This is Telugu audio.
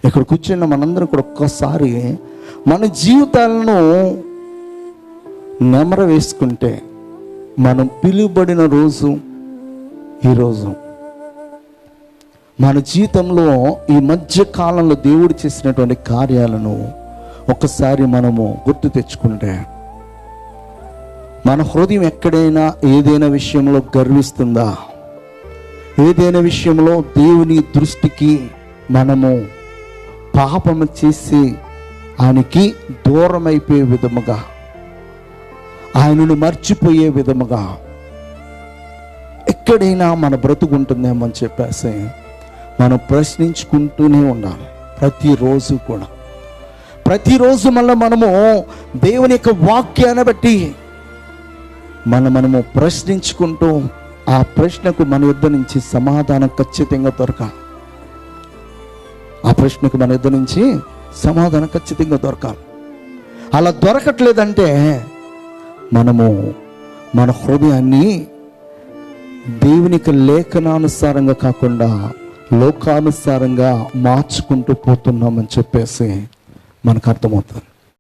ఇక్కడ కూర్చున్న మనందరం కూడా ఒక్కసారి మన జీవితాలను నెమర వేసుకుంటే, మనం పిలువబడిన రోజు ఈరోజు. మన జీవితంలో ఈ మధ్య కాలంలో దేవుడు చేసినటువంటి కార్యాలను ఒకసారి మనము గుర్తు తెచ్చుకుంటే, మన హృదయం ఎక్కడైనా ఏదైనా విషయంలో గర్విస్తుందా, ఏదైనా విషయంలో దేవుని దృష్టికి మనము పాపము చేసి ఆయనకి దూరం అయిపోయే విధముగా, ఆయనను మర్చిపోయే విధముగా ఎక్కడైనా మన బ్రతుకుంటుందేమో అని చెప్పేసి మనం ప్రశ్నించుకుంటూనే ఉండాలి. ప్రతిరోజు కూడా, ప్రతిరోజు మళ్ళీ మనము దేవుని యొక్క వాక్యాన్ని బట్టి మనము ప్రశ్నించుకుంటూ ఆ ప్రశ్నకు మన యుద్ధ నుంచి సమాధానం ఖచ్చితంగా దొరకాలి. ఆ ప్రశ్నకు మన యుద్ధ నుంచి సమాధానం ఖచ్చితంగా దొరకాలి. అలా దొరకట్లేదంటే మనము మన హృదయాన్ని దేవునికి లేఖనానుసారంగా కాకుండా లోకానుసారంగా మార్చుకుంటూ పోతున్నామని చెప్పేసి మనకు అర్థమవుతుంది.